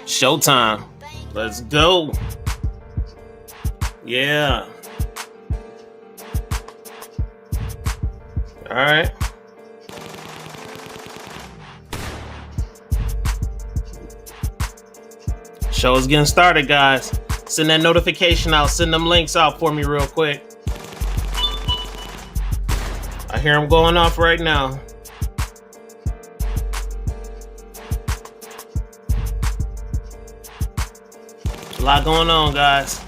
Showtime. Let's go. Yeah. All right. Show is getting started, guys. Send that notification out. Send them links out for me real quick. I hear them going off right now. A lot going on, guys.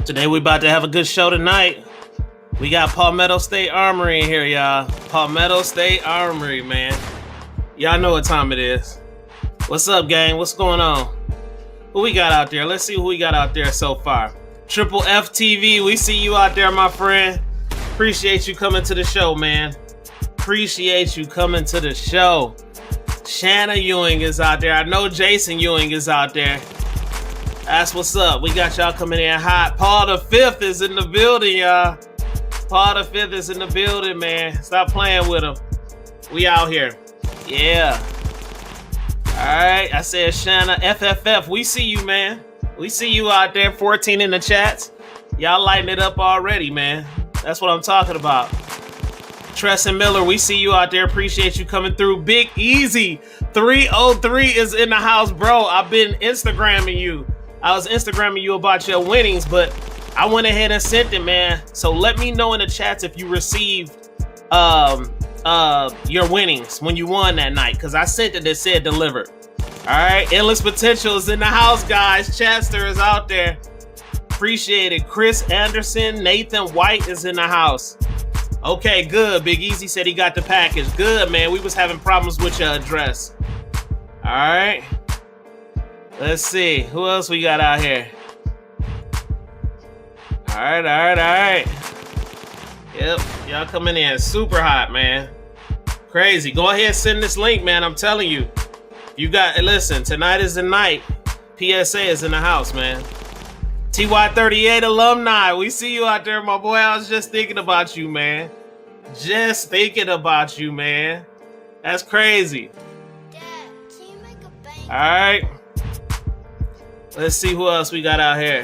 Today we about to have a good show tonight. We got Palmetto State Armory in here, y'all. Palmetto State Armory, man. Y'all know what time it is. What's up, gang? What's going on? Who we got out there? Let's see who we got out there so far. Triple F TV, we see you out there, my friend. Appreciate you coming to the show, man. Appreciate you coming to the show. Shanna Ewing is out there. I know Jason Ewing is out there. That's what's up. We got y'all coming in hot. Paul the Fifth is in the building, y'all. Paul the Fifth is in the building, man. Stop playing with him. We out here. Yeah. All right. I said Shanna FFF. We see you, man. We see you out there. 14 in the chats. Y'all lighting it up already, man. That's what I'm talking about. Tresson Miller, we see you out there. Appreciate you coming through. Big Easy 303 is in the house, bro. I've been Instagramming you. I was Instagramming you about your winnings, but I went ahead and sent it, man. So let me know in the chats if you received your winnings when you won that night, because I sent it that said delivered. All right, Endless Potential is in the house, guys. Chester is out there. Appreciate it. Chris Anderson, Nathan White is in the house. Okay, good. Big Easy said he got the package. Good, man. We was having problems with your address. All right. Let's see. Who else we got out here? All right. Yep. Y'all coming in super hot, man. Crazy. Go ahead and send this link, man. I'm telling you. You got, listen, tonight is the night. PSA is in the house, man. TY38 alumni. We see you out there, my boy. I was just thinking about you, man. Just thinking about you, man. That's crazy. All right. Let's see who else we got out here.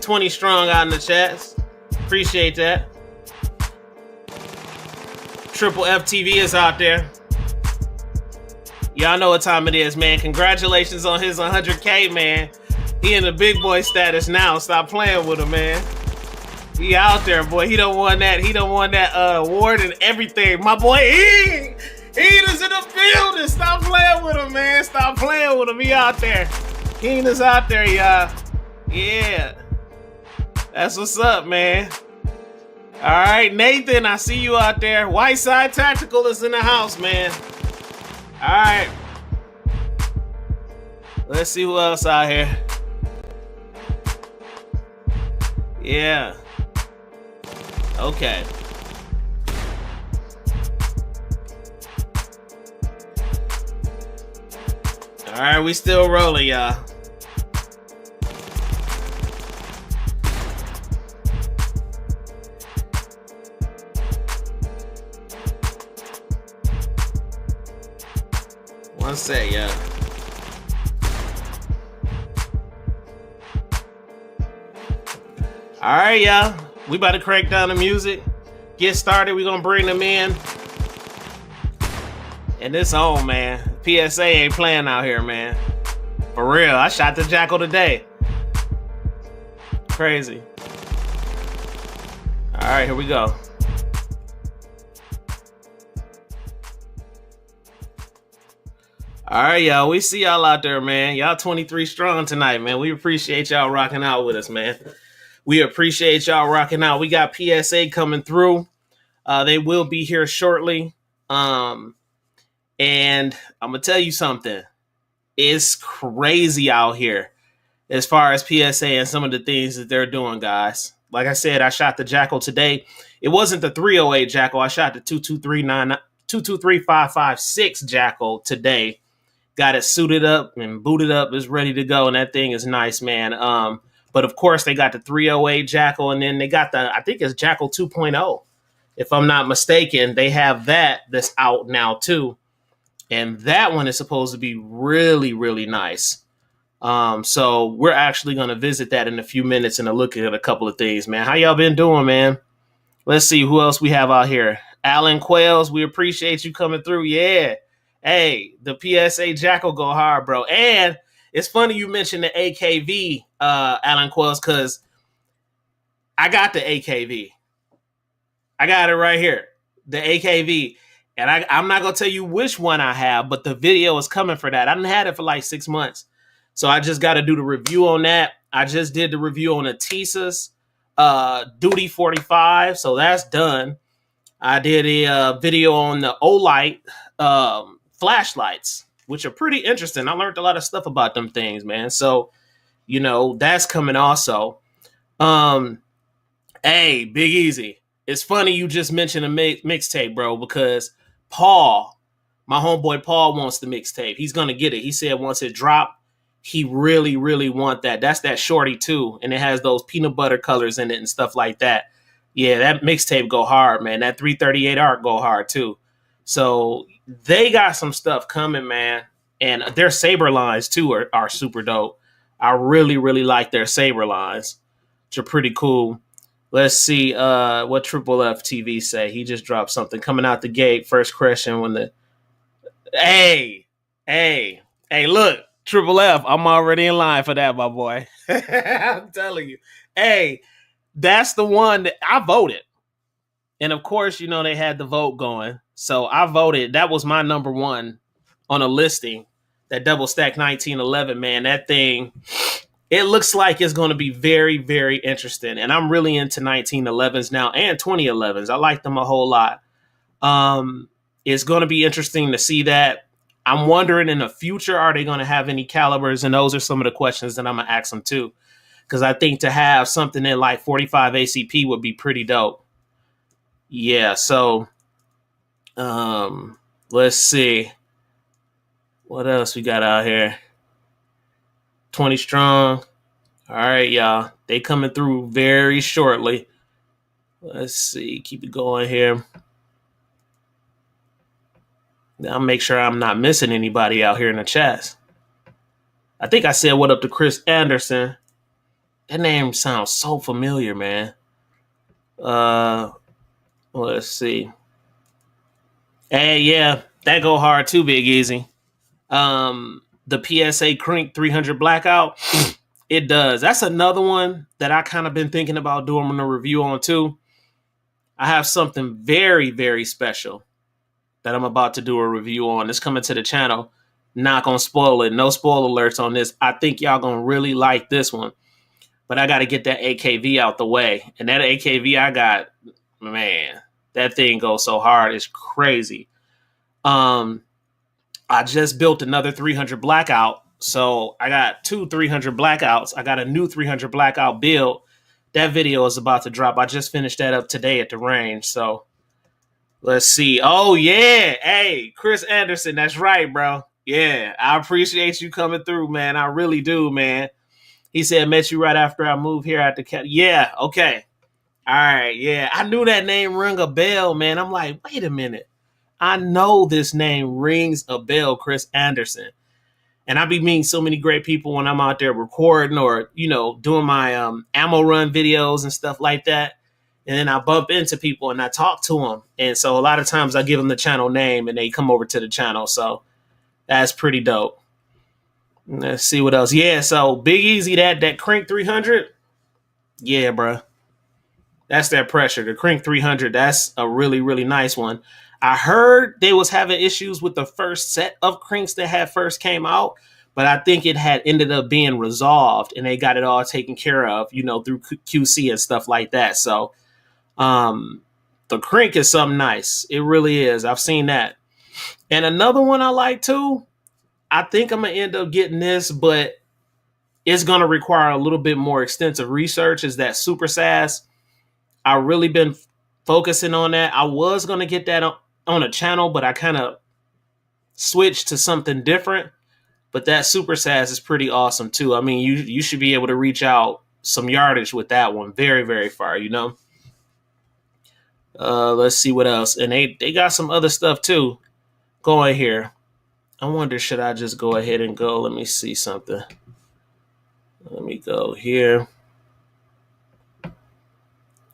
20 strong out in the chats. Appreciate that. Triple F TV is out there. Y'all know what time it is, man. Congratulations on his 100K, man. He in the big boy status now. Stop playing with him, man. He out there, boy. He done won that. He done won that award and everything. My boy, he is in the building. Stop playing with him, man. Stop playing with him. He out there. Keen is out there, y'all. Yeah. That's what's up, man. All right, Nathan, I see you out there. Whiteside Tactical is in the house, man. All right. Let's see who else out here. Yeah. Okay. All right, we still rolling, y'all. One sec, y'all. All right, y'all. We about to crank down the music. Get started. We're going to bring them in. And it's on, man. PSA ain't playing out here, man. For real. I shot the Jackal today. Crazy. All right, here we go. All right, y'all. We see y'all out there, man. Y'all 23 strong tonight, man. We appreciate y'all rocking out with us, man. We appreciate y'all rocking out. We got PSA coming through. They will be here shortly. And I'm going to tell you something. It's crazy out here as far as PSA and some of the things that they're doing, guys. Like I said, I shot the Jackal today. It wasn't the 308 Jackal. I shot the 223556 Jackal today. Got it suited up and booted up. It's ready to go. And that thing is nice, man. But of course, they got the 308 Jackal, and then they got I think it's Jackal 2.0. If I'm not mistaken, they have that's out now too. and that one is supposed to be really, really nice. So we're actually going to visit that in a few minutes and look at a couple of things, man. How y'all been doing, man? Let's see who else we have out here. Alan Quails, we appreciate you coming through. Yeah. Hey, the PSA Jackal go hard, bro. And it's funny you mentioned the AKV, Alan Quails, because I got the AKV. I got it right here. The AKV. And I'm not going to tell you which one I have, but the video is coming for that. I done had it for like 6 months. So I just got to do the review on that. I just did the review on the Tisas Duty 45. So that's done. I did a video on the Olight flashlights, which are pretty interesting. I learned a lot of stuff about them things, man. So, that's coming also. Hey, Big Easy. It's funny you just mentioned a mixtape, bro, because Paul, my homeboy Paul, wants the mixtape. He's going to get it. He said once it dropped, he really, really want that. That's that shorty, too, and it has those peanut butter colors in it and stuff like that. Yeah, that mixtape go hard, man. That 338 art go hard, too. So they got some stuff coming, man, and their Saber lines, too, are super dope. I really, really like their Saber lines, which are pretty cool. Let's see what Triple F TV say. He just dropped something coming out the gate. First question when the hey, look, Triple F. I'm already in line for that, my boy. I'm telling you. Hey, that's the one that I voted. And of course, they had the vote going. So I voted. That was my number one on a listing. That double stack 1911, man. That thing, it looks like it's going to be very, very interesting. And I'm really into 1911s now and 2011s. I like them a whole lot. It's going to be interesting to see that. I'm wondering in the future, are they going to have any calibers? And those are some of the questions that I'm going to ask them too. Because I think to have something in like 45 ACP would be pretty dope. Yeah, so let's see. What else we got out here? 20 strong. All right, y'all. They coming through very shortly. Let's see. Keep it going here. I'll make sure I'm not missing anybody out here in the chat. I think I said what up to Chris Anderson. That name sounds so familiar, man. Let's see. Hey, yeah, that go hard too, Big Easy. The PSA Crink 300 Blackout, it does. That's another one that I kind of been thinking about doing a review on too. I have something very, very special that I'm about to do a review on. It's coming to the channel. Not gonna spoil it. No spoiler alerts on this. I think y'all gonna really like this one. But I got to get that AKV out the way. And that AKV I got, man, that thing goes so hard. It's crazy. I just built another 300 blackout. So I got 2 300 blackouts. I got a new 300 blackout build. That video is about to drop. I just finished that up today at the range. So let's see. Oh, yeah. Hey, Chris Anderson. That's right, bro. Yeah, I appreciate you coming through, man. I really do, man. He said, met you right after I moved here at the cat. Yeah, okay. All right, yeah. I knew that name rang a bell, man. I'm like, wait a minute. I know this name rings a bell, Chris Anderson. And I be meeting so many great people when I'm out there recording or, doing my ammo run videos and stuff like that. And then I bump into people and I talk to them. And so a lot of times I give them the channel name and they come over to the channel. So that's pretty dope. Let's see what else. Yeah, so Big Easy, that Crink 300. Yeah, bro. That's that pressure. The Crink 300, that's a really, really nice one. I heard they was having issues with the first set of Crinks that had first came out, but I think it had ended up being resolved and they got it all taken care of, through QC and stuff like that. So the Crink is something nice. It really is. I've seen that. And another one I like too, I think I'm going to end up getting this, but it's going to require a little bit more extensive research, is that Super Sass. I've really been focusing on that. I was going to get that on a channel, but I kind of switched to something different. But that Super Sass is pretty awesome too. I mean, you should be able to reach out some yardage with that one. Very, very far, Let's see what else. And they got some other stuff too going here. I wonder, should I just go ahead and go? Let me see something. Let me go here.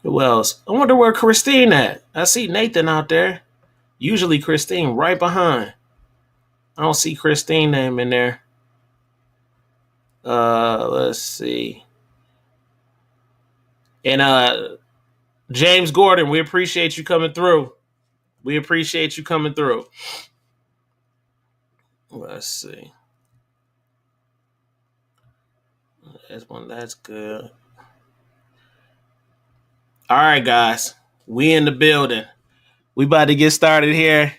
Who else? I wonder where Christine at. I see Nathan out there. Usually Christine right behind. I don't see Christine name in there. Let's see. And James Gordon, we appreciate you coming through. We appreciate you coming through. Let's see. That's good. All right, guys. We in the building. We about to get started here.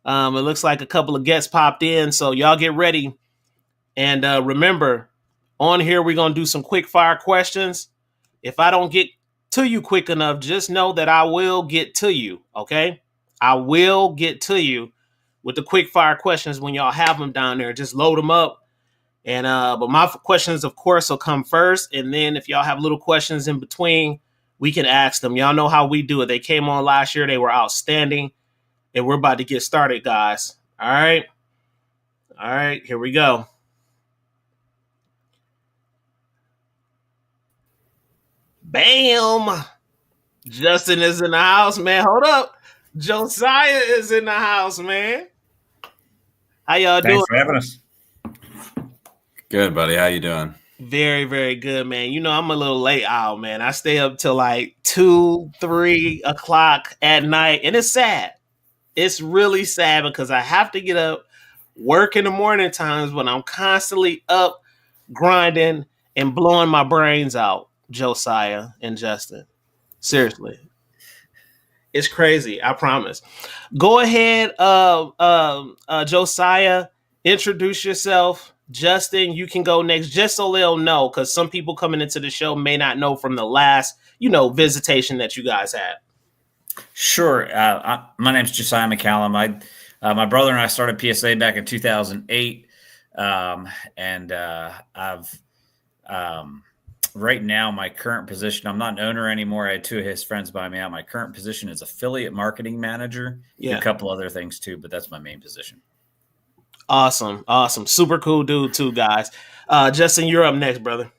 It looks like a couple of guests popped in, so y'all get ready. And remember, on here we're gonna do some quick fire questions. If I don't get to you quick enough, just know that I will get to you. Okay, I will get to you with the quick fire questions when y'all have them down there. Just load them up. And but my questions, of course, will come first, and then if y'all have little questions in between, we can ask them. Y'all know how we do it. They came on last year; they were outstanding, and we're about to get started, guys. All right, here we go. Bam! Justin is in the house, man. Hold up, Josiah is in the house, man. How y'all doing? Thanks for having us. Good, buddy. How you doing? Very, very good, man. You know, I'm a little late out, man. I stay up till like 2, 3 o'clock at night, and it's sad. It's really sad because I have to get up, work in the morning times when I'm constantly up grinding and blowing my brains out, Josiah and Justin. Seriously. It's crazy, I promise. Go ahead, Josiah, introduce yourself. Justin, you can go next, just so they'll know, because some people coming into the show may not know from the last, visitation that you guys had. Sure. My name's Josiah McCallum. My brother and I started PSA back in 2008, and I've right now my current position. I'm not an owner anymore. I had two of his friends buy me out. My current position is affiliate marketing manager. Yeah, a couple other things too, but that's my main position. awesome, super cool dude too, guys. Justin, you're up next, brother.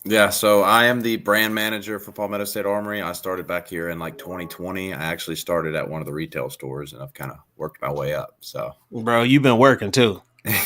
Yeah, so I am the brand manager for Palmetto State Armory. I started back here in like 2020. I actually started at one of the retail stores, and I've kind of worked my way up. So, Bro, you've been working too.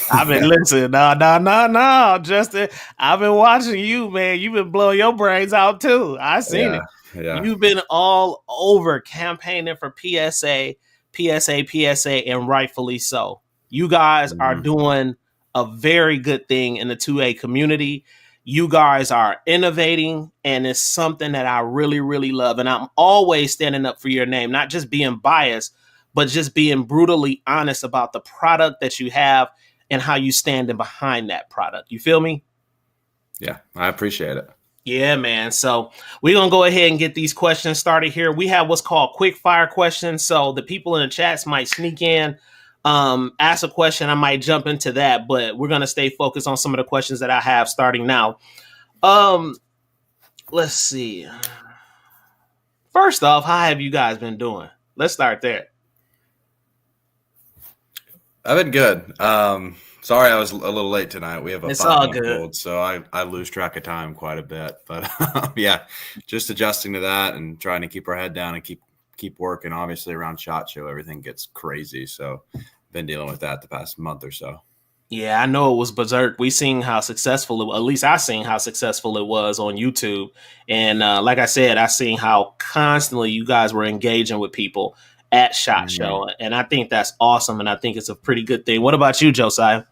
I've been listening. No, Justin. I've been watching you, man. You've been blowing your brains out too. I seen it. Yeah. You've been all over campaigning for PSA, and rightfully so. You guys are doing a very good thing in the 2A community. You guys are innovating, and it's something that I really, really love. And I'm always standing up for your name, not just being biased, but just being brutally honest about the product that you have and how you stand behind that product. You feel me? Yeah, I appreciate it. Yeah, man. So we're going to go ahead and get these questions started here. We have what's called quick fire questions. So the people in the chats might sneak in, ask a question. I might jump into that, but we're going to stay focused on some of the questions that I have starting now. Let's see. First off, how have you guys been doing? Let's start there. I've been good. Sorry I was a little late tonight. We have a It's all 5-month-old, so I lose track of time quite a bit. But yeah, just adjusting to that and trying to keep our head down and keep working. Obviously, around SHOT Show, everything gets crazy. So been dealing with that the past month or so. Yeah, I know it was berserk. We seen how successful at least I seen how successful it was on YouTube. And like I said, I seen how constantly you guys were engaging with people at SHOT Show. And I think that's awesome. And I think it's a pretty good thing. What about you, Josiah?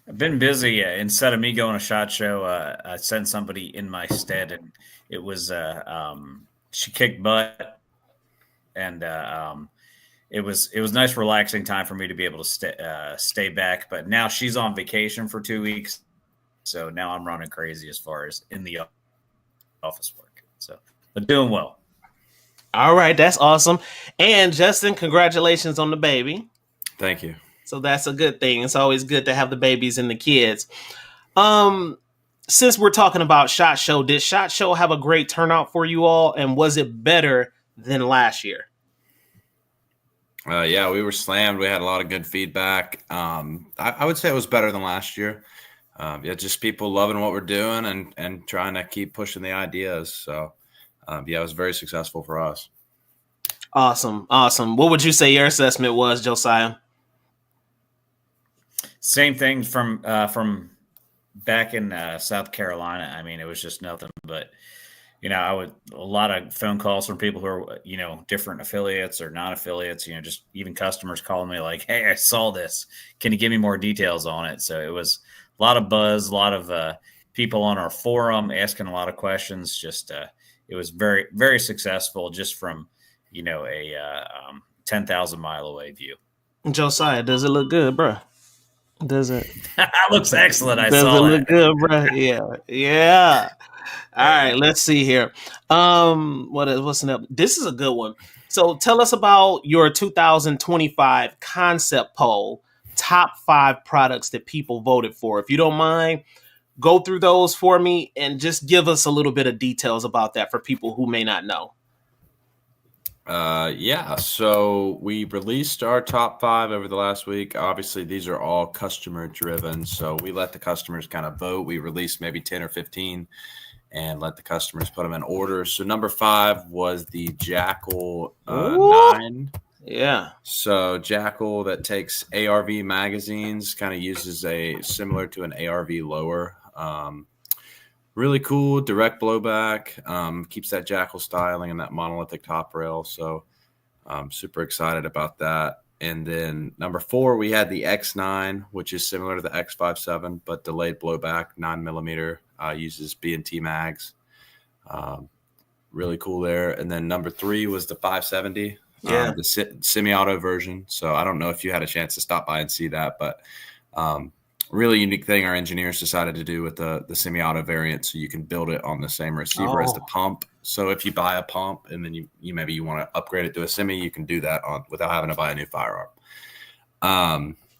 I've been busy. Instead of me going to SHOT Show, I sent somebody in my stead, and it was she kicked butt, and it was nice, relaxing time for me to be able to stay back. But now she's on vacation for 2 weeks, so now I'm running crazy as far as in the office work. So, but doing well. All right, that's awesome. And Justin, congratulations on the baby. Thank you. So that's a good thing. It's always good to have the babies and the kids. Since we're talking about SHOT Show, did SHOT Show have a great turnout for you all? And was it better than last year? Yeah, we were slammed. We had a lot of good feedback. I would say it was better than last year. Yeah, just people loving what we're doing and trying to keep pushing the ideas. So, yeah, it was very successful for us. Awesome. What would you say your assessment was, Josiah? Same thing from back in South Carolina. I mean, it was just nothing but, a lot of phone calls from people who are, different affiliates or non-affiliates, just even customers calling me like, "Hey, I saw this. Can you give me more details on it?" So it was a lot of buzz, a lot of people on our forum asking a lot of questions. Just it was very, very successful just from, a 10,000 mile away view. Josiah, does it look good, bro? Does it? That looks excellent. I Does it saw look that. good, bro? Yeah, yeah. All right, let's see here. What's next? This is a good one. So tell us about your 2025 concept poll, top 5 products that people voted for. If you don't mind, go through those for me and just give us a little bit of details about that for people who may not know. Yeah, so we released our top 5 over the last week. Obviously, these are all customer driven, so we let the customers kind of vote. We released maybe 10 or 15 and let the customers put them in order. So number 5 was the Jackal 9. Yeah. So Jackal that takes ARV magazines, kind of uses similar to an ARV lower. Really cool, direct blowback, keeps that Jackal styling and that monolithic top rail. So I'm super excited about that. And then number 4, we had the X9, which is similar to the X57, but delayed blowback, 9mm, uses B&T mags. Really cool there. And then number 3 was the 570, the semi-auto version. So I don't know if you had a chance to stop by and see that, but really unique thing our engineers decided to do with the semi-auto variant, so you can build it on the same receiver as the pump. So if you buy a pump and then you want to upgrade it to a semi, you can do that without having to buy a new firearm.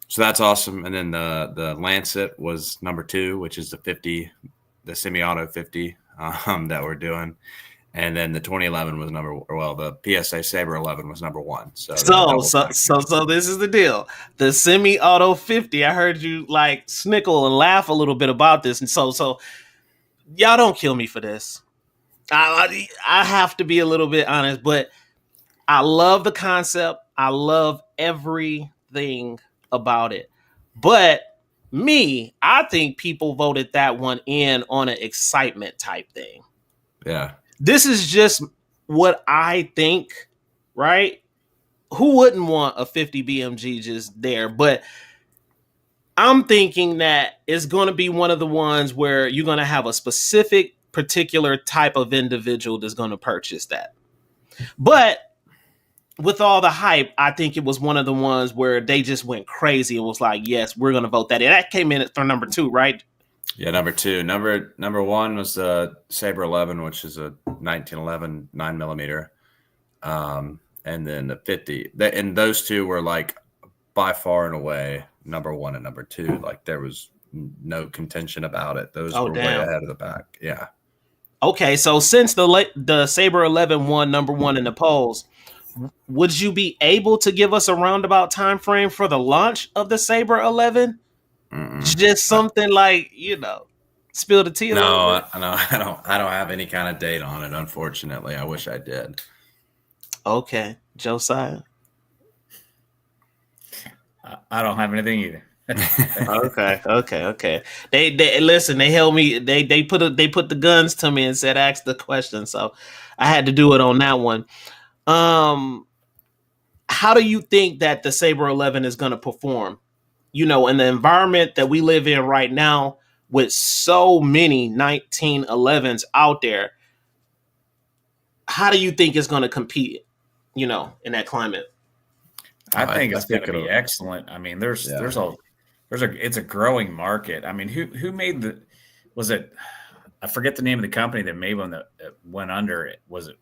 So that's awesome. And then the Lancet was number 2, which is the semi-auto 50 that we're doing. And then the 2011 was the PSA Saber 11 was number 1. So this is the deal. The semi-auto 50. I heard you like snickle and laugh a little bit about this, and so y'all don't kill me for this. I have to be a little bit honest, but I love the concept. I love everything about it. But I think people voted that one in on an excitement type thing. Yeah. This is just what I think, right? Who wouldn't want a 50 BMG just there? But I'm thinking that it's going to be one of the ones where you're going to have a specific, particular type of individual that's going to purchase that. But with all the hype, I think it was one of the ones where they just went crazy and was like, yes, we're going to vote that in. That came in for number 2, right? Yeah, number 2. Number 1 was the Saber 11, which is a 1911 9mm, and then the 50. And those 2 were like by far and away number 1 and number 2. Like there was no contention about it. Those were way ahead of the pack. Yeah. Okay, so since the Saber 11 won number 1 in the polls, would you be able to give us a roundabout time frame for the launch of the Saber 11? Just something like, spill the tea a little bit. No, I don't have any kind of date on it, unfortunately. I wish I did. Okay, Josiah. I don't have anything either. Okay. They listen. They held me. They put the guns to me and said ask the question. So I had to do it on that one. How do you think that the Saber 11 is going to perform? In the environment that we live in right now, with so many 1911s out there, how do you think it's going to compete? In that climate. I think it's going to be excellent. I mean, it's a growing market. I mean, who made was it? I forget the name of the company that made one that went under it. Was it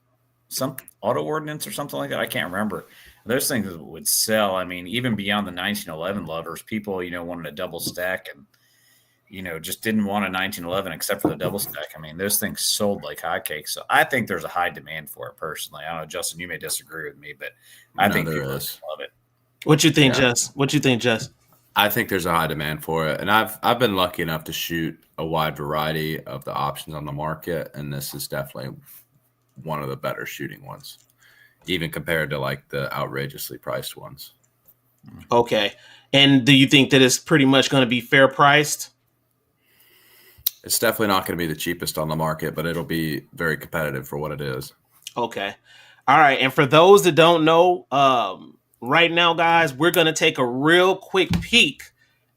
some Auto Ordnance or something like that? I can't remember. Those things would sell. I mean, even beyond the 1911 lovers, people, wanted a double stack and, just didn't want a 1911 except for the double stack. I mean, those things sold like hotcakes. So I think there's a high demand for it personally. I don't know, Justin, you may disagree with me, but I think people love it. What you think, Jess? What you think, Jess? I think there's a high demand for it, and I've been lucky enough to shoot a wide variety of the options on the market, and this is definitely one of the better shooting ones, even compared to like the outrageously priced ones. Okay. And do you think that it's pretty much going to be fair priced? It's definitely not going to be the cheapest on the market, but it'll be very competitive for what it is. Okay. All right. And for those that don't know, right now, guys, we're going to take a real quick peek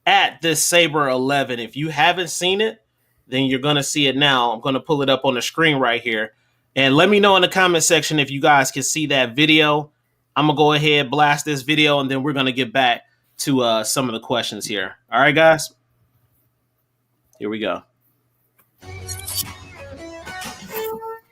at this Saber 11. If you haven't seen it, then you're going to see it now. I'm going to pull it up on the screen right here. And let me know in the comment section if you guys can see that video. I'm going to go ahead, blast this video, and then we're going to get back to some of the questions here. All right, guys? Here we go.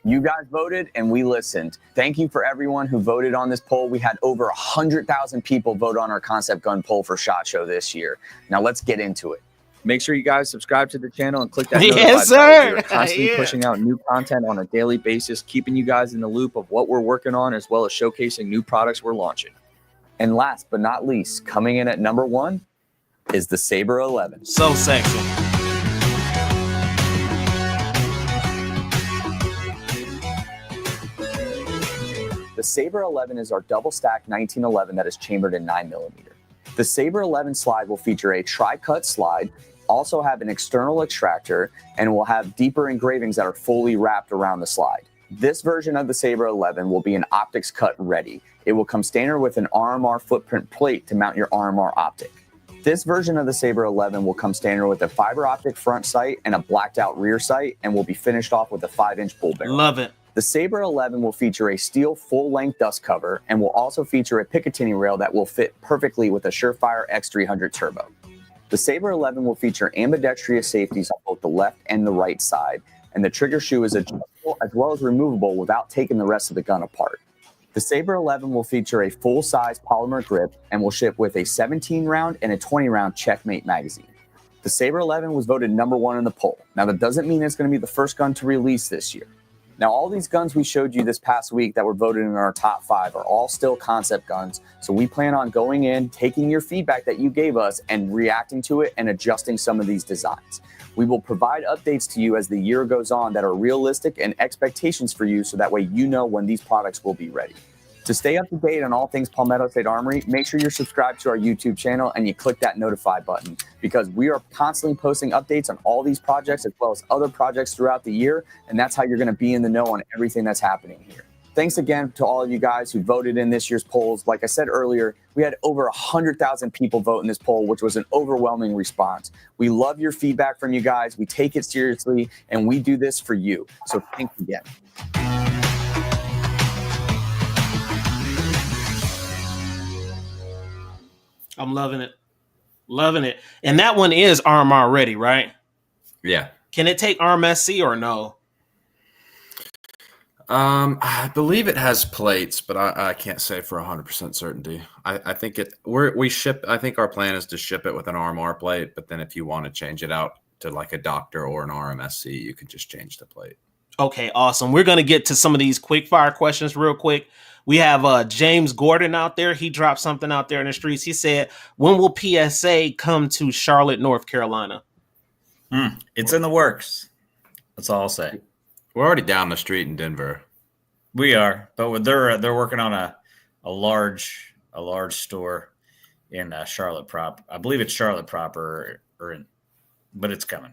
You guys voted and we listened. Thank you for everyone who voted on this poll. We had over 100,000 people vote on our concept gun poll for SHOT Show this year. Now let's get into it. Make sure you guys subscribe to the channel and click that Yes, notify bell. sir. We are constantly Yeah. pushing out new content on a daily basis, keeping you guys in the loop of what we're working on, as well as showcasing new products we're launching. And last but not least, coming in at number 1 is the Saber 11. So sexy. The Saber 11 is our double stack 1911 that is chambered in 9mm. The Saber 11 slide will feature a tri-cut slide, also have an external extractor, and will have deeper engravings that are fully wrapped around the slide. This version of the Saber 11 will be an optics cut ready. It will come standard with an RMR footprint plate to mount your RMR optic. This version of the Saber 11 will come standard with a fiber optic front sight and a blacked out rear sight, and will be finished off with a 5-inch bull barrel. Love it. The Saber 11 will feature a steel full-length dust cover and will also feature a Picatinny rail that will fit perfectly with a Surefire X300 Turbo. The Saber 11 will feature ambidextrous safeties on both the left and the right side, and the trigger shoe is adjustable as well as removable without taking the rest of the gun apart. The Saber 11 will feature a full-size polymer grip and will ship with a 17-round and a 20-round Checkmate magazine. The Saber 11 was voted number 1 in the poll. Now, that doesn't mean it's going to be the first gun to release this year. Now, all these guns we showed you this past week that were voted in our top 5 are all still concept guns. So we plan on going in, taking your feedback that you gave us and reacting to it and adjusting some of these designs. We will provide updates to you as the year goes on that are realistic and expectations for you so that way you know when these products will be ready. To stay up to date on all things Palmetto State Armory, make sure you're subscribed to our YouTube channel and you click that notify button, because we are constantly posting updates on all these projects as well as other projects throughout the year, and that's how you're going to be in the know on everything that's happening here. Thanks again to all of you guys who voted in this year's polls. Like I said earlier, we had over 100,000 people vote in this poll, which was an overwhelming response. We love your feedback from you guys. We take it seriously, and we do this for you. So thanks again. I'm loving it. Loving it. And that one is RMR ready, right? Yeah. Can it take RMSC or no? I believe it has plates, but I can't say for 100% certainty. I think we ship. I think our plan is to ship it with an RMR plate, but then if you want to change it out to like a Doctor or an RMSC, you can just change the plate. Okay, awesome. We're going to get to some of these quick fire questions real quick. We have James Gordon out there. He dropped something out there in the streets. He said, when will PSA come to Charlotte, North Carolina? It's in the works. That's all I'll say. We're already down the street in Denver. We are, but they're working on a large store in Charlotte prop. I believe it's Charlotte proper, but it's coming.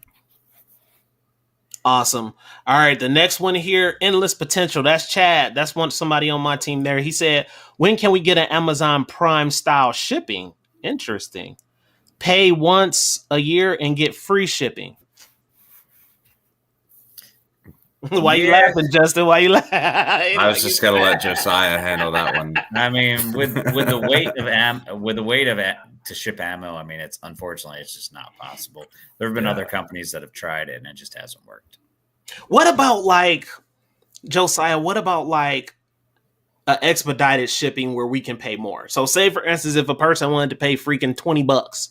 Awesome. All right, the next one here, Endless Potential. That's Chad. That's somebody on my team there. He said, when can we get an Amazon Prime style shipping? Interesting. Pay once a year and get free shipping. Why you laughing, Justin? Why you laughing? I was just gonna let Josiah handle that one. I mean, with the weight of to ship ammo, I mean, it's just not possible. There have been other companies that have tried it and it just hasn't worked. What about like Josiah? What about like expedited shipping where we can pay more? So, say for instance, if a person wanted to pay freaking $20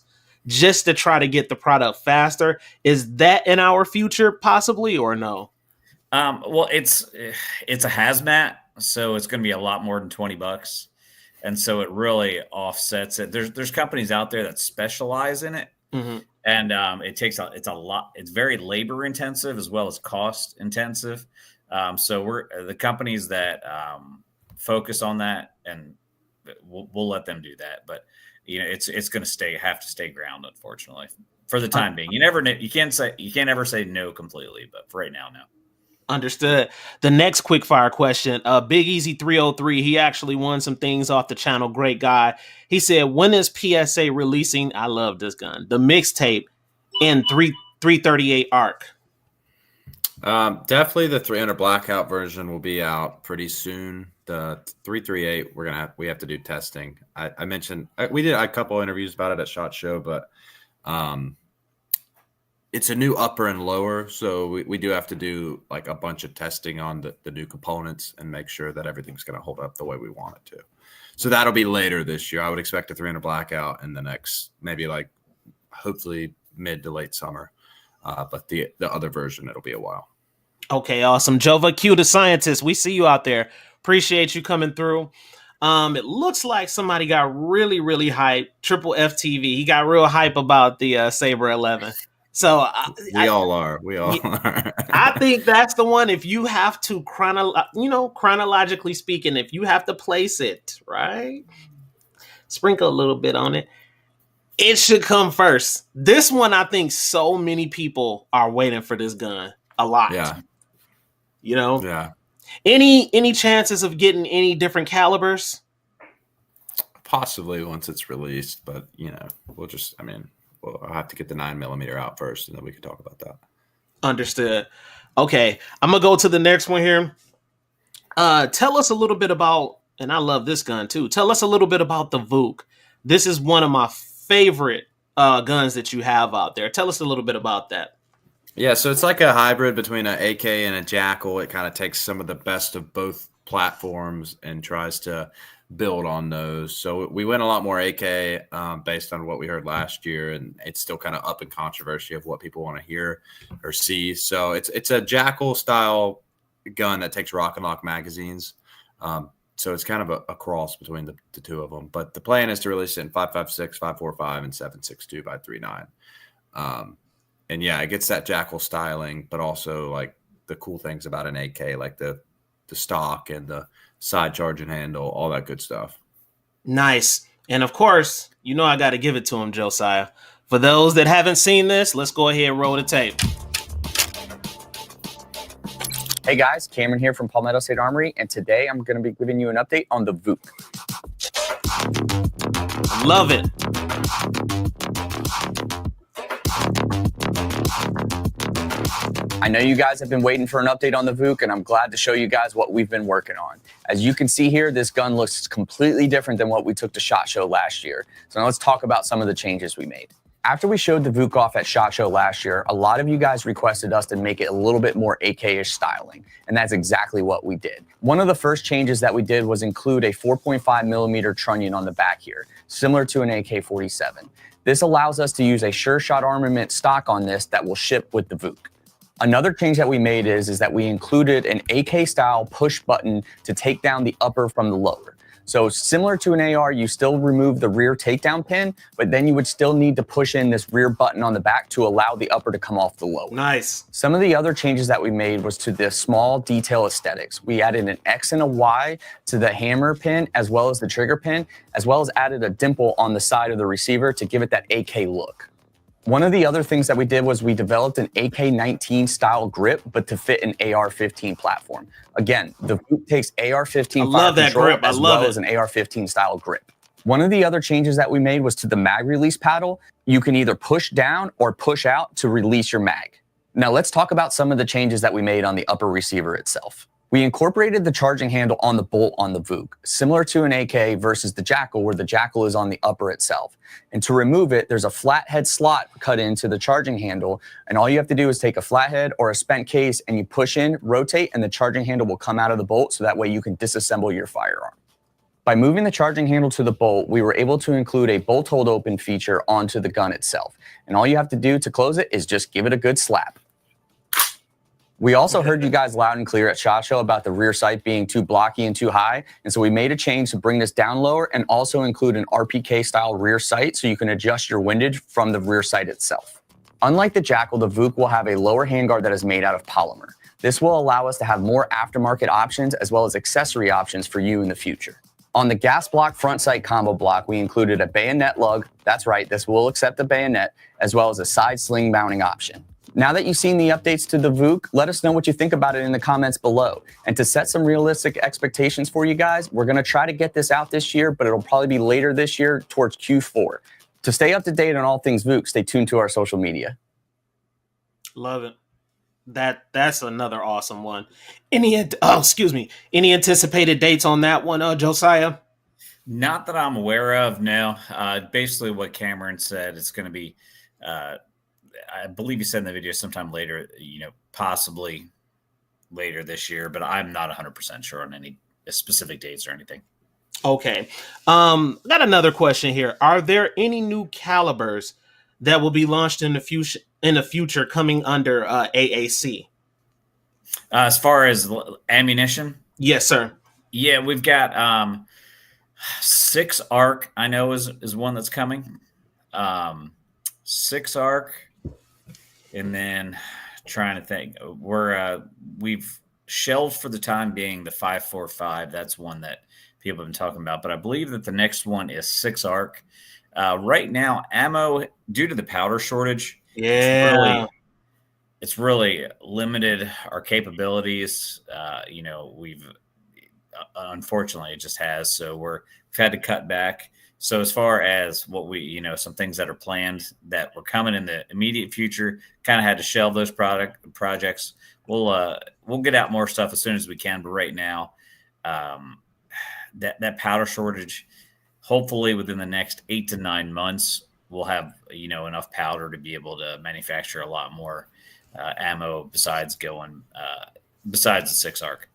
just to try to get the product faster, is that in our future possibly or no? Well, it's a hazmat, so it's going to be a lot more than $20. and so it really offsets it. There's companies out there that specialize in it, and it's a lot. It's very labor intensive as well as cost intensive. So we're the companies that focus on that, and we'll let them do that. But it's going to have to stay ground, unfortunately, for the time being. You can't ever say no completely, but for right now, no. Understood. The next quick fire question, Big Easy 303, he actually won some things off the channel. Great guy. He said, when is PSA releasing? I love this gun. The mixtape in 338 ARC. Definitely the 300 blackout version will be out pretty soon. The 338, we have to do testing. I mentioned we did a couple interviews about it at SHOT Show, but it's a new upper and lower, so we do have to do like a bunch of testing on the new components and make sure that everything's going to hold up the way we want it to. So that'll be later this year. I would expect a 300 blackout in the next maybe hopefully mid to late summer. But the other version, it'll be a while. Okay, awesome. Jova Q, the scientist, we see you out there. Appreciate you coming through. It looks like somebody got really, really hyped. Triple FTV. He got real hype about the Saber 11. So we all are. I think that's the one. If you have to chronologically speaking, if you have to place it, right? Sprinkle a little bit on it. It should come first. This one, I think so many people are waiting for this gun a lot. Yeah. Yeah. Any chances of getting any different calibers? Possibly once it's released, but I'll have to get the 9mm out first, and then we can talk about that. Understood. Okay, I'm gonna go to the next one here. Tell us a little bit about, and I love this gun too. Tell us a little bit about the VOOC. This is one of my favorite guns that you have out there. Tell us a little bit about that. Yeah, so it's like a hybrid between an AK and a Jackal. It kind of takes some of the best of both platforms and tries to build on those. So we went a lot more AK based on what we heard last year, and it's still kind of up in controversy of what people want to hear or see. So it's a Jackal style gun that takes rock and lock magazines. So it's kind of a cross between the two of them. But the plan is to release it in 5.56, 5.45, and 7.62 by 3.9. And yeah, it gets that Jackal styling, but also like the cool things about an AK, like the stock and the side charging handle, all that good stuff. Nice. And of course, I got to give it to him, Josiah. For those that haven't seen this, let's go ahead and roll the tape. Hey guys, Cameron here from Palmetto State Armory, and today I'm going to be giving you an update on the VOOC. Love it. I know you guys have been waiting for an update on the VOOC, and I'm glad to show you guys what we've been working on. As you can see here, this gun looks completely different than what we took to SHOT Show last year. So now let's talk about some of the changes we made. After we showed the VOOC off at SHOT Show last year, a lot of you guys requested us to make it a little bit more AK-ish styling, and that's exactly what we did. One of the first changes that we did was include a 4.5mm trunnion on the back here, similar to an AK-47. This allows us to use a Sure Shot armament stock on this that will ship with the VOOC. Another change that we made is that we included an AK-style push button to take down the upper from the lower. So similar to an AR, you still remove the rear takedown pin, but then you would still need to push in this rear button on the back to allow the upper to come off the lower. Nice. Some of the other changes that we made was to the small detail aesthetics. We added an X and a Y to the hammer pin as well as the trigger pin, as well as added a dimple on the side of the receiver to give it that AK look. One of the other things that we did was we developed an AK-19 style grip, but to fit an AR-15 platform. Again, the VOOC takes AR-15 fire control as well as an AR-15 style grip. One of the other changes that we made was to the mag release paddle. You can either push down or push out to release your mag. Now let's talk about some of the changes that we made on the upper receiver itself. We incorporated the charging handle on the bolt on the VOOC, similar to an AK versus the Jackal, where the Jackal is on the upper itself. And to remove it, there's a flathead slot cut into the charging handle, and all you have to do is take a flathead or a spent case and you push in, rotate, and the charging handle will come out of the bolt, so that way you can disassemble your firearm. By moving the charging handle to the bolt, we were able to include a bolt hold open feature onto the gun itself. And all you have to do to close it is just give it a good slap. We also heard you guys loud and clear at SHOT Show about the rear sight being too blocky and too high. And so we made a change to bring this down lower and also include an RPK style rear sight so you can adjust your windage from the rear sight itself. Unlike the Jackal, the VOOC will have a lower handguard that is made out of polymer. This will allow us to have more aftermarket options as well as accessory options for you in the future. On the gas block front sight combo block, we included a bayonet lug. That's right, this will accept the bayonet, as well as a side sling mounting option. Now that you've seen the updates to the VOOC, let us know what you think about it in the comments below. And to set some realistic expectations for you guys, we're going to try to get this out this year, but it'll probably be later this year towards Q4. To stay up to date on all things VOOC, stay tuned to our social media. Love it. That's another awesome one. Any anticipated dates on that one, Josiah? Not that I'm aware of, no. Basically what Cameron said, it's going to be, I believe he said in the video sometime later, possibly later this year, but I'm not 100% sure on any specific dates or anything. Okay. Got another question here. Are there any new calibers that will be launched in the future coming under AAC? As far as ammunition? Yes, sir. Yeah, we've got 6 ARC, I know is one that's coming. 6 ARC, and then trying to think, we've shelved for the time being the 5.45. That's one that people have been talking about, but I believe that the next one is 6 ARC. Right now, ammo, due to the powder shortage, it's really limited our capabilities. We've unfortunately it just has, so we've had to cut back. So as far as what some things that are planned that were coming in the immediate future, kind of had to shelve those projects. We'll get out more stuff as soon as we can, but right now, that powder shortage, hopefully within the next 8 to 9 months, we'll have enough powder to be able to manufacture a lot more ammo besides the 6 ARC.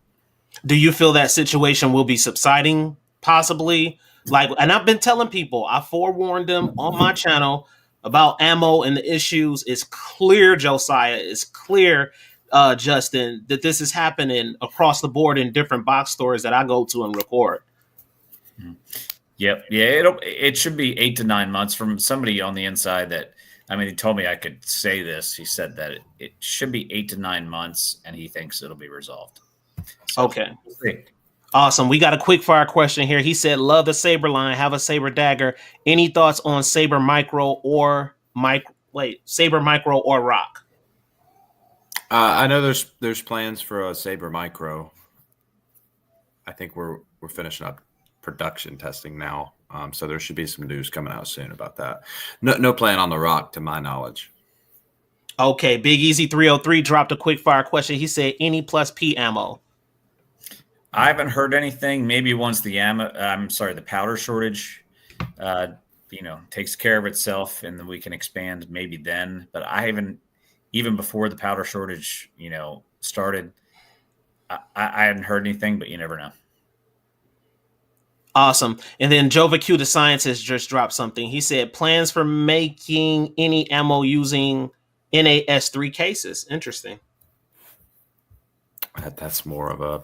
Do you feel that situation will be subsiding possibly? And I've been telling people, I forewarned them on my channel about ammo and the issues. It's clear, Josiah, it's clear, Justin, that this is happening across the board in different box stores that I go to and record. Yep. Yeah, it should be 8 to 9 months from somebody on the inside he told me I could say this. He said that it should be 8 to 9 months, and he thinks it'll be resolved. So, okay. Awesome. We got a quick fire question here. He said, love the Saber line, have a Saber dagger. Any thoughts on Saber Micro or Saber Micro or Rock? I know there's plans for a Saber Micro. I think we're finishing up production testing now. So there should be some news coming out soon about that. No plan on the Rock to my knowledge. Okay. Big Easy 303 dropped a quick fire question. He said, any plus P ammo? I haven't heard anything. Maybe once the powder shortage, takes care of itself, and then we can expand maybe then. But I haven't, even before the powder shortage, started, I hadn't heard anything, but you never know. Awesome. And then Jova Q, the scientist, just dropped something. He said, plans for making any ammo using NAS3 cases. Interesting. That's more of a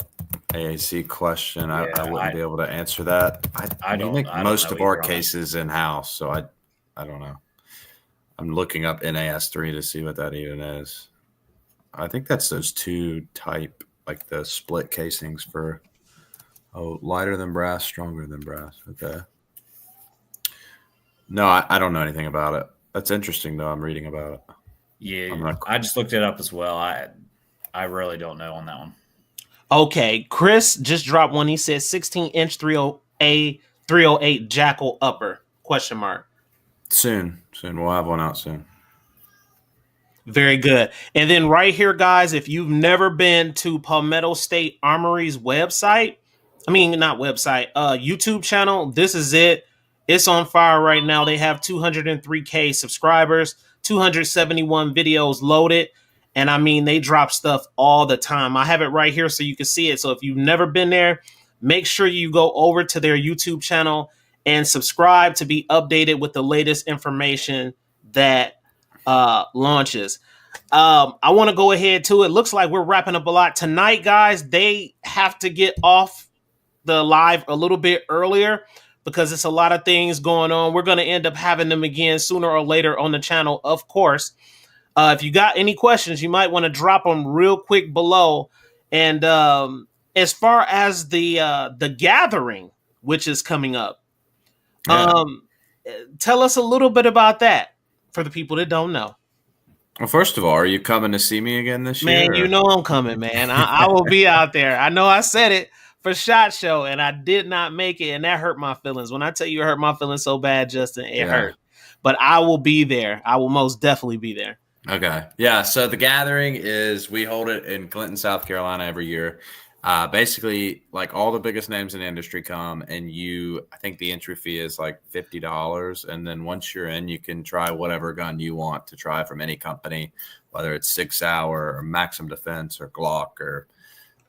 AAC question. I wouldn't be able to answer that. We make most of our cases in-house, so I don't know. I'm looking up NAS3 to see what that even is. I think that's those 2 type, like the split casings for lighter than brass, stronger than brass. Okay. No, I don't know anything about it. That's interesting, though. I'm reading about it. Yeah, I just looked it up as well. I really don't know on that one. Okay, Chris just dropped one. He says 16-inch 308 Jackal upper, question mark. Soon. We'll have one out soon. Very good. And then right here, guys, if you've never been to Palmetto State Armory's website, YouTube channel, this is it. It's on fire right now. They have 203K subscribers, 271 videos loaded. And they drop stuff all the time. I have it right here so you can see it. So if you've never been there, make sure you go over to their YouTube channel and subscribe to be updated with the latest information that launches. I want to go ahead too. It looks like we're wrapping up a lot tonight, guys. They have to get off the live a little bit earlier because it's a lot of things going on. We're going to end up having them again sooner or later on the channel, of course. If you got any questions, you might want to drop them real quick below. And as far as the gathering, which is coming up, tell us a little bit about that for the people that don't know. Well, first of all, are you coming to see me again this year? Man, you know I'm coming, man. I will be out there. I know I said it for SHOT Show, and I did not make it, and that hurt my feelings. When I tell you it hurt my feelings so bad, Justin, it hurt. But I will be there. I will most definitely be there. Okay. Yeah. So the gathering is we hold it in Clinton, South Carolina every year. Basically, like all the biggest names in the industry come, and I think the entry fee is like $50. And then once you're in, you can try whatever gun you want to try from any company, whether it's 6 Hour or Maxim Defense or Glock or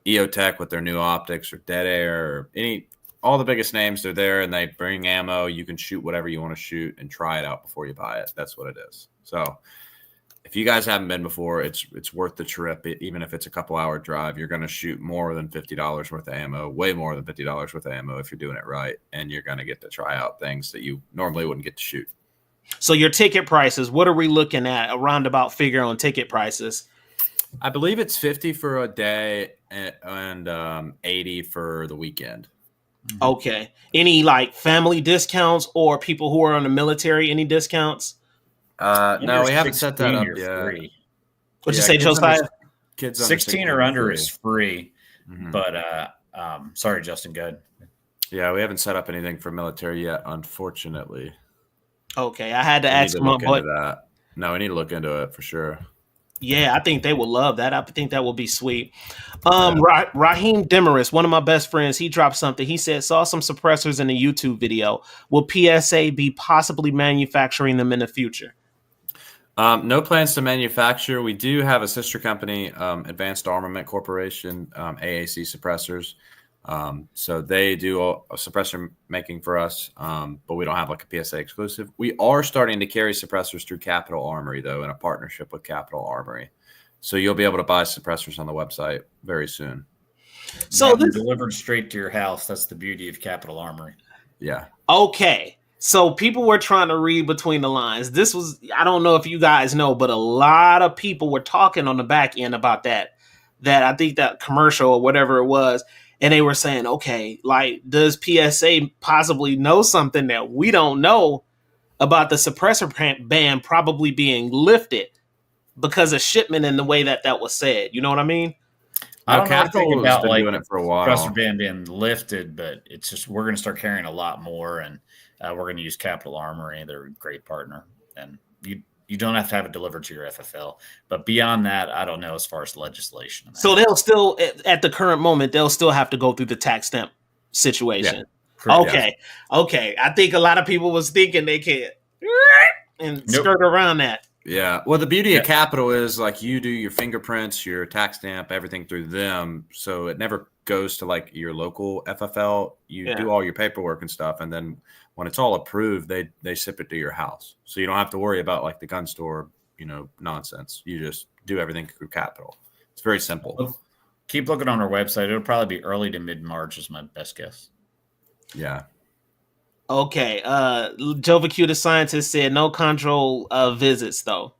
EOTech with their new optics or Dead Air or all the biggest names are there, and they bring ammo. You can shoot whatever you want to shoot and try it out before you buy it. That's what it is. So if you guys haven't been before, it's worth the trip. Even if it's a couple-hour drive, you're going to shoot more than $50 worth of ammo, way more than $50 worth of ammo if you're doing it right, and you're going to get to try out things that you normally wouldn't get to shoot. So your ticket prices, what are we looking at? A roundabout figure on ticket prices? I believe it's $50 for a day and $80 for the weekend. Okay. Any like family discounts or people who are on the military? Any discounts? No, we haven't set that up yet. Free. What'd you say, Josiah? Kids 16 or under is free. Mm-hmm. But sorry, Justin, go ahead. Yeah, we haven't set up anything for military yet, unfortunately. Okay, I had to ask my boy. No, we need to look into it for sure. Yeah, I think they would love that. I think that would be sweet. Raheem Demarest, one of my best friends, he dropped something. He said, saw some suppressors in the YouTube video. Will PSA be possibly manufacturing them in the future? No plans to manufacture. We do have a sister company, Advanced Armament Corporation, AAC Suppressors. So they do a suppressor making for us, but we don't have like a PSA exclusive. We are starting to carry suppressors through Capital Armory, though, in a partnership with Capital Armory. So you'll be able to buy suppressors on the website very soon. So this delivered straight to your house. That's the beauty of Capital Armory. Yeah. Okay. So people were trying to read between the lines. This was, I don't know if you guys know, but a lot of people were talking on the back end about that I think that commercial or whatever it was. And they were saying, okay, like, does PSA possibly know something that we don't know about the suppressor ban probably being lifted because of shipment in the way that was said? You know what I mean? I don't know anything about like doing it for a while. Suppressor ban being lifted, but it's just we're going to start carrying a lot more, and we're going to use Capital Armory. They're a great partner, and you don't have to have it delivered to your FFL. But beyond that, I don't know as far as legislation. So they'll still, at the current moment, they'll still have to go through the tax stamp situation. Yeah. Okay. Yeah. Okay. I think a lot of people was thinking they can skirt around that. Yeah. Well, the beauty of Capital is like you do your fingerprints, your tax stamp, everything through them. So it never goes to like your local FFL. You do all your paperwork and stuff. And then when it's all approved, they ship it to your house. So you don't have to worry about like the gun store, nonsense. You just do everything through Capital. It's very simple. Keep looking on our website. It'll probably be early to mid-March is my best guess. Yeah. Okay. Jovacue the scientist said no control visits though.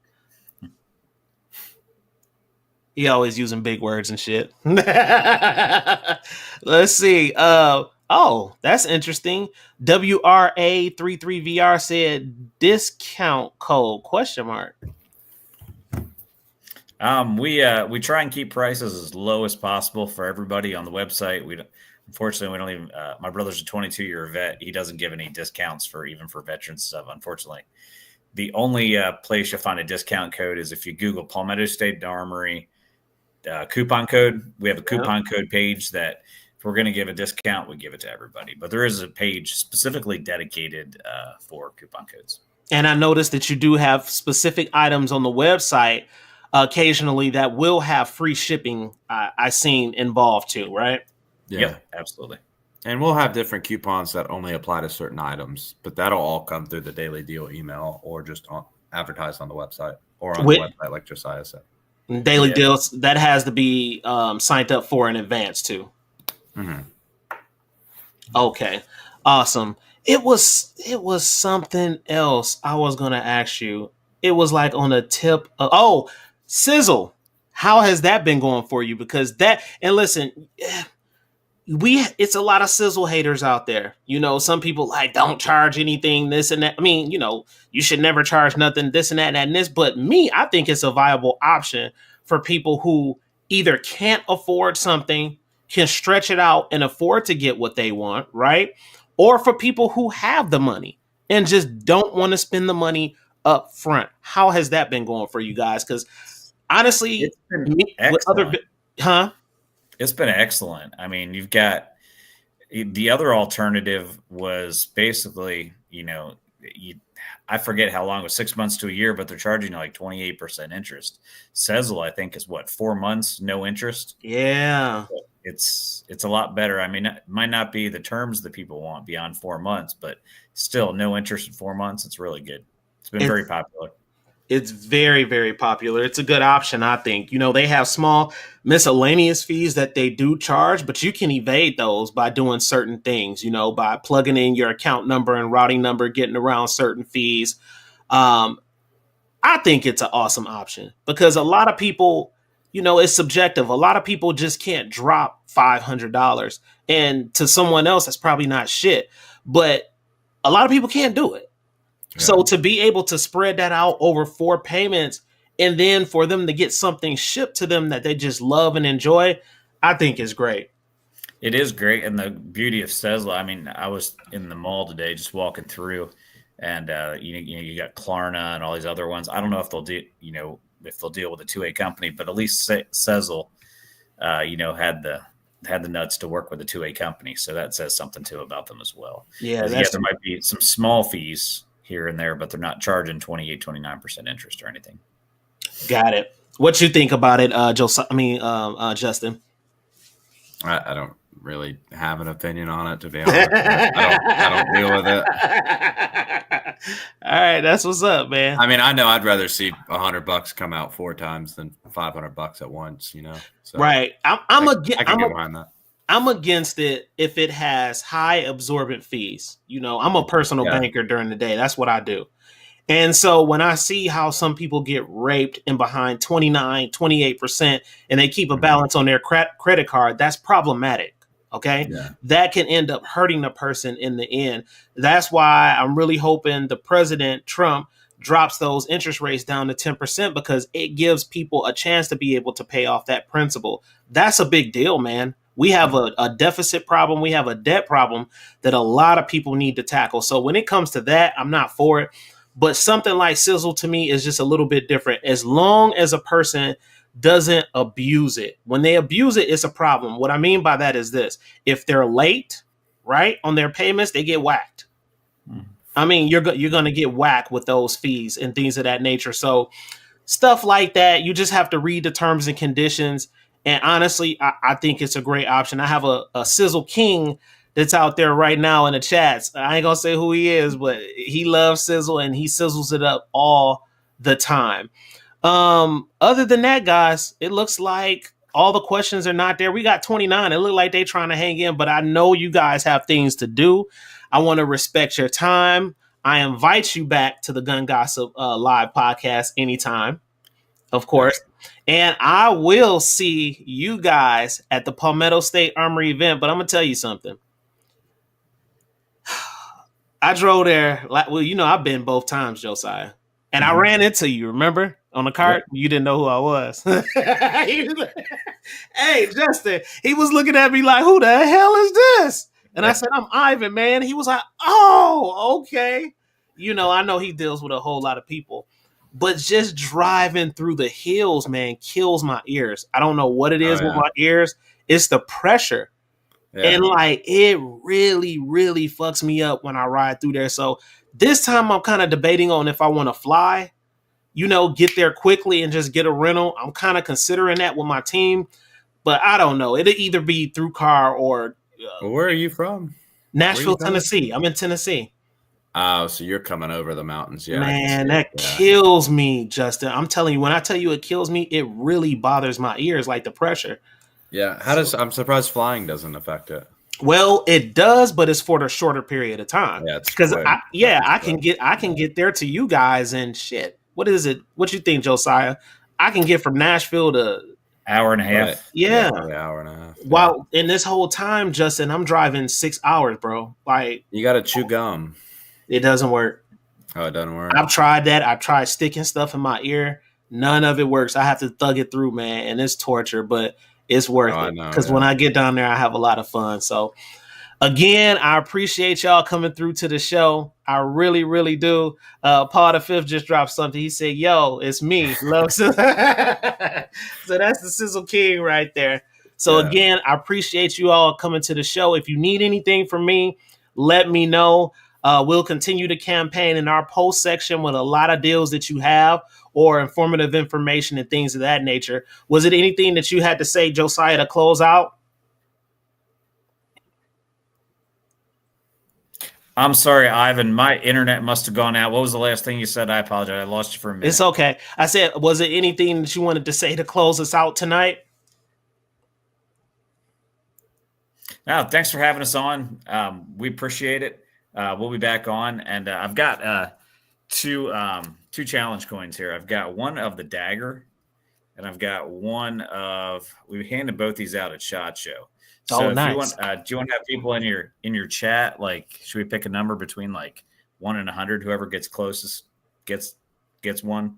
He always using big words and shit. Let's see. Oh, that's interesting. WRA33VR said discount code ? We try and keep prices as low as possible for everybody on the website. Unfortunately, we don't even. My brother's a 22-year vet. He doesn't give any discounts for veterans stuff. Unfortunately, the only place you'll find a discount code is if you Google Palmetto State Armory coupon code. We have a coupon code page that if we're going to give a discount, we give it to everybody. But there is a page specifically dedicated for coupon codes. And I noticed that you do have specific items on the website occasionally that will have free shipping. I seen involved too, right? Yeah, yep, absolutely. And we'll have different coupons that only apply to certain items, but that'll all come through the daily deal email or just advertised on the website or on With the website, like Josiah said. daily Yeah. deals, that has to be signed up for in advance too. Mm-hmm. Okay, awesome. It was something else I was gonna ask you. It was like on a tip of, oh, Sizzle. How has that been going for you? Because that, and listen, it's a lot of Sizzle haters out there. You know, some people like don't charge anything, this and that. I mean, you know, you should never charge nothing, this and that and this. But me, I think it's a viable option for people who either can't afford something, can stretch it out and afford to get what they want, right? Or for people who have the money and just don't want to spend the money up front. How has that been going for you guys? Because honestly, It's been with other, excellent. huh? It's been excellent. I mean, you've got the other alternative was basically, I forget how long it was, 6 months to a year, but they're charging you like 28% interest. Sezzle, I think, is what, 4 months, no interest. Yeah. It's a lot better. I mean, it might not be the terms that people want beyond 4 months, but still no interest in 4 months. It's really good. It's been very popular. It's very, very popular. It's a good option, I think. You know, they have small miscellaneous fees that they do charge, but you can evade those by doing certain things, you know, by plugging in your account number and routing number, getting around certain fees. I think it's an awesome option because a lot of people, you know, it's subjective. A lot of people just can't drop $500, and to someone else, that's probably not shit, but a lot of people can't do it. So to be able to spread that out over 4 payments and then for them to get something shipped to them that they just love and enjoy, I think is great. It is great. And the beauty of Sezzle, I mean, I was in the mall today just walking through, and you got Klarna and all these other ones. I don't know if they'll do, if they'll deal with a 2A company, but at least Sezzle, had the nuts to work with a 2A company. So that says something too about them as well. Yeah, There might be some small fees here and there, but they're not charging 29% interest or anything. got it. What you think about it, Justin? I don't really have an opinion on it, to be honest. I don't deal with it. All right, that's what's up, man. I mean, I know I'd rather see $100 come out 4 times than $500 at once, So right. I can get behind that. I'm against it if it has high absorbent fees. You know, I'm a personal banker during the day. That's what I do. And so when I see how some people get raped in behind 29, 28%, and they keep a balance on their credit card, that's problematic. Okay. Yeah. That can end up hurting the person in the end. That's why I'm really hoping the President Trump drops those interest rates down to 10% because it gives people a chance to be able to pay off that principal. That's a big deal, man. We have a deficit problem. We have a debt problem that a lot of people need to tackle. So when it comes to that, I'm not for it. But something like Sizzle to me is just a little bit different. As long as a person doesn't abuse it. When they abuse it, it's a problem. What I mean by that is this. If they're late, right, on their payments, they get whacked. I mean, you're going to get whacked with those fees and things of that nature. So stuff like that, you just have to read the terms and conditions. And honestly, I think it's a great option. I have a Sizzle King that's out there right now in the chats. I ain't going to say who he is, but he loves Sizzle and he sizzles it up all the time. Other than that, guys, it looks like all the questions are not there. We got 29. It looked like they're trying to hang in, but I know you guys have things to do. I want to respect your time. I invite you back to the Gun Gossip live podcast anytime, of course. And I will see you guys at the Palmetto State Armory event. But I'm going to tell you something. I drove there. I've been both times, Josiah. And I ran into you, remember? On the cart? Yep. You didn't know who I was. Hey, Justin, he was looking at me like, who the hell is this? And I said, I'm Ivan, man. He was like, oh, okay. I know he deals with a whole lot of people. But just driving through the hills, man, kills my ears. I don't know what it is with my ears. It's the pressure. Yeah. And it really, really fucks me up when I ride through there. So this time I'm kind of debating on if I want to fly, get there quickly and just get a rental. I'm kind of considering that with my team, but I don't know. It'll either be through car or. Where are you from? Nashville, Tennessee. I'm in Tennessee. Oh, so you're coming over the mountains. Yeah. Man, that kills me, Justin. I'm telling you, when I tell you it kills me, it really bothers my ears, like the pressure. Yeah. I'm surprised flying doesn't affect it. Well, it does, but it's for the shorter period of time. Yeah, it's because quick. I can get there to you guys and shit. What is it? What you think, Josiah? I can get from Nashville to hour and a half. Right. Yeah, hour and a half. While in this whole time, Justin, I'm driving 6 hours, bro. Like you got to chew gum. It doesn't work. Oh, it doesn't work. I've tried that. I've tried sticking stuff in my ear. None of it works. I have to thug it through, man, and it's torture, but it's worth it because when I get down there, I have a lot of fun. So, again, I appreciate y'all coming through to the show. I really, really do. Paul the Fifth just dropped something. He said, "Yo, it's me, love." So that's the Sizzle King right there. So again, I appreciate you all coming to the show. If you need anything from me, let me know. We'll continue to campaign in our post section with a lot of deals that you have or informative information and things of that nature. Was it anything that you had to say, Josiah, to close out? I'm sorry, Ivan. My internet must have gone out. What was the last thing you said? I apologize. I lost you for a minute. It's okay. I said, was it anything that you wanted to say to close us out tonight? No, thanks for having us on. We appreciate it. We'll be back on, and I've got two challenge coins here. I've got one of the dagger, and I've got one of. We handed both these out at SHOT Show. So nice. If you want, do you want to have people in your chat? Like, should we pick a number between like 1 and 100? Whoever gets closest gets one.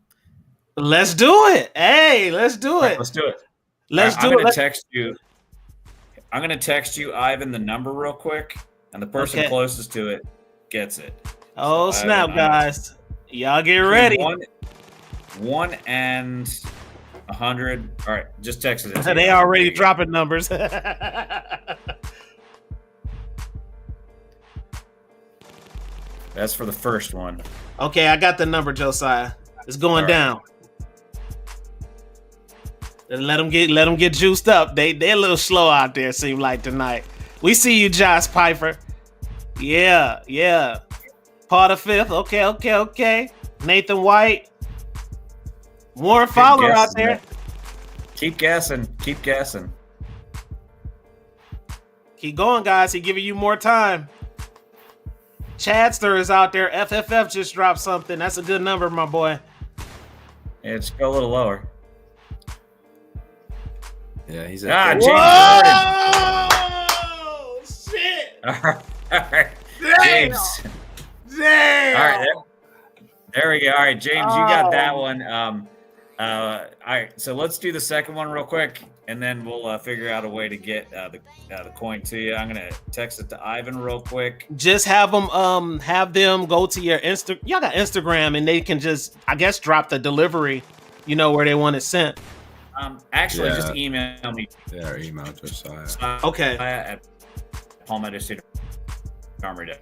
Let's do it. Hey, let's do it. Let's do it. I'm going to text you. I'm going to text you, Ivan, the number real quick, and the person closest to it gets it. Oh, so snap, guys. Y'all get ready. 1 and 100. All right, just text it. They already dropping numbers. That's for the first one. Okay, I got the number, Josiah. It's going down. And let them get juiced up. They're a little slow out there, seem like tonight. We see you, Josh Piper. Yeah. Paul the Fifth. Okay. Nathan White. Warren Fowler out there. Man. Keep guessing. Keep going, guys. He's giving you more time. Chadster is out there. FFF just dropped something. That's a good number, my boy. Yeah, just go a little lower. Yeah, he's at James. Whoa! Shit! All right. Damn! James. Damn! All right, there we go. All right, James, you got that one. All right, so let's do the second one real quick, and then we'll figure out a way to get the coin to you. I'm gonna text it to Ivan real quick. Just have them go to your Y'all got Instagram, and they can just, I guess, drop the delivery. You know where they want it sent. Actually, just email me. Yeah, email Josiah. Okay. At Palmetto State Armory.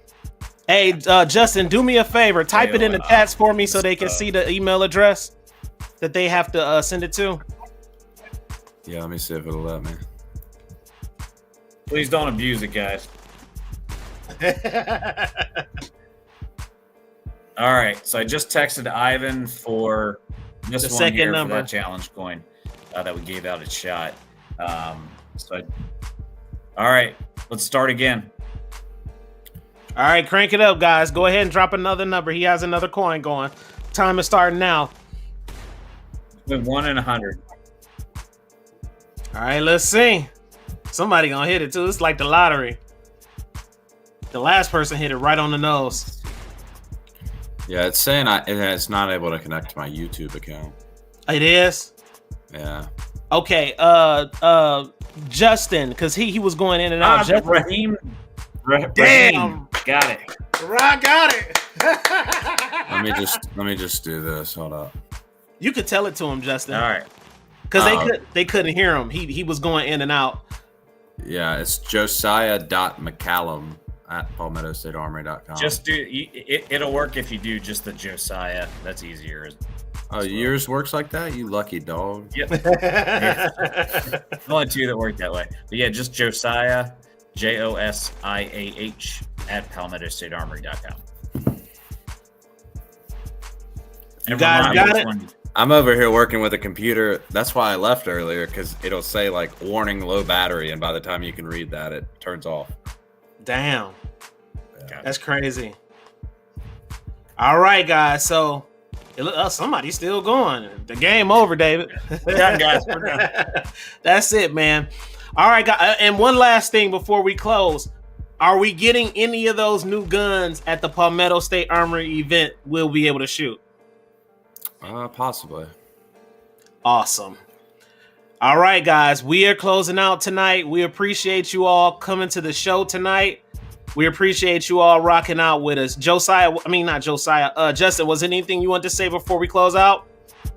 Hey, Justin, do me a favor. Type it in the chats for me so they can see the email address that they have to send it to. Yeah, let me see if it'll let me. Please don't abuse it, guys. All right, so I just texted Ivan for this the one second here number for that challenge coin that we gave out at SHOT. All right, let's start again. All right, crank it up, guys. Go ahead and drop another number. He has another coin going. Time is starting now. With 1 and 100. All right, let's see. Somebody gonna hit it too. It's like the lottery. The last person hit it right on the nose. Yeah, it's saying it's not able to connect to my YouTube account. It is? Yeah. Okay, Justin, because he was going in and out. Raheem. Damn. Got it. I got it. Let me just do this. Hold up. You could tell it to him, Justin. All right. Because they couldn't hear him. He was going in and out. Yeah, it's Josiah.McCallum at PalmettoStateArmory.com. Just do it'll work if you do just the Josiah. That's easier. Oh, yours works like that? You lucky dog. Yep. Only two that work that way. But yeah, just Josiah, JOSIAH at PalmettoStateArmory.com. You guys got it? I'm over here working with a computer. That's why I left earlier, because it'll say like warning low battery, and by the time you can read that, it turns off. Damn. That's crazy. All right, guys. So somebody's still going. The game over, David. We're done, guys. We're done. That's it, man. All right, guys. And one last thing before we close. Are we getting any of those new guns at the Palmetto State Armory event we'll be able to shoot? Possibly. Awesome. All right, guys. We are closing out tonight. We appreciate you all coming to the show tonight. We appreciate you all rocking out with us. Justin, was there anything you want to say before we close out?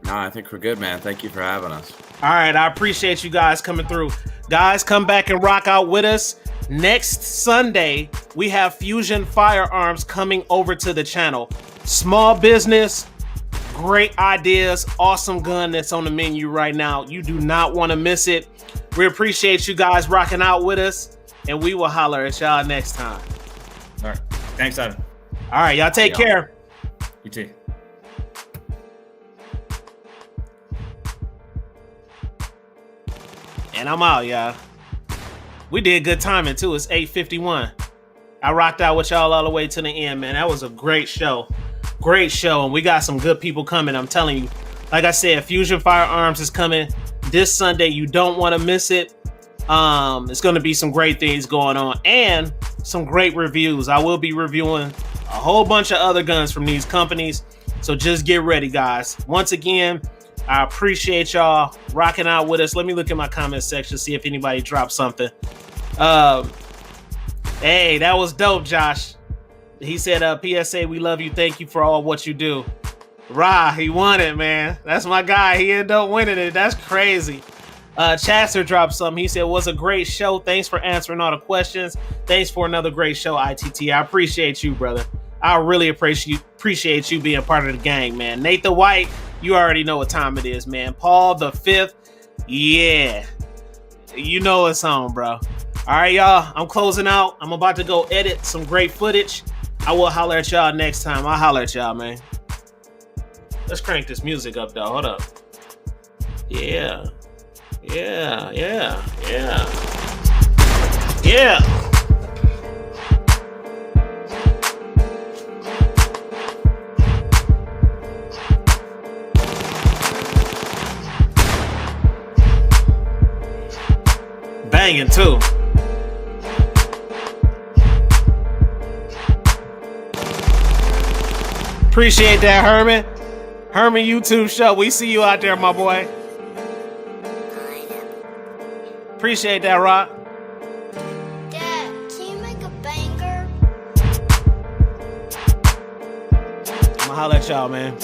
No, I think we're good, man. Thank you for having us. All right. I appreciate you guys coming through. Guys, come back and rock out with us. Next Sunday, we have Fusion Firearms coming over to the channel. Small business, great ideas, awesome gun that's on the menu right now. You do not want to miss it. We appreciate you guys rocking out with us, and we will holler at y'all next time. All right. Thanks, Adam. All right, y'all take care. You too. And I'm out, y'all. We did good timing too. It's 8:51. I rocked out with y'all all the way to the end, man. That was a great show. Great show. And we got some good people coming. I'm telling you. Like I said, Fusion Firearms is coming this Sunday. You don't want to miss it. It's going to be some great things going on and some great reviews. I will be reviewing a whole bunch of other guns from these companies. So just get ready, guys. Once again, I appreciate y'all rocking out with us. Let me look at my comment section, see if anybody dropped something. Hey, that was dope, Josh. He said, PSA, we love you. Thank you for all what you do. Rah, he won it, man. That's my guy. He ended up winning it. That's crazy. Chaster dropped something. He said, it was a great show. Thanks for answering all the questions. Thanks for another great show, I.T.T. I appreciate you, brother. I really appreciate you being part of the gang, man. Nathan White, you already know what time it is, man. Paul the Fifth, yeah. You know it's on, bro. All right, y'all. I'm closing out. I'm about to go edit some great footage. I will holler at y'all next time. I'll holler at y'all, man. Let's crank this music up, though. Hold up. Yeah. Yeah. Banging, too. Appreciate that, Herman. Herman YouTube show. We see you out there, my boy. Appreciate that, Rock. Dad, can you make a banger? I'm gonna holler at y'all, man.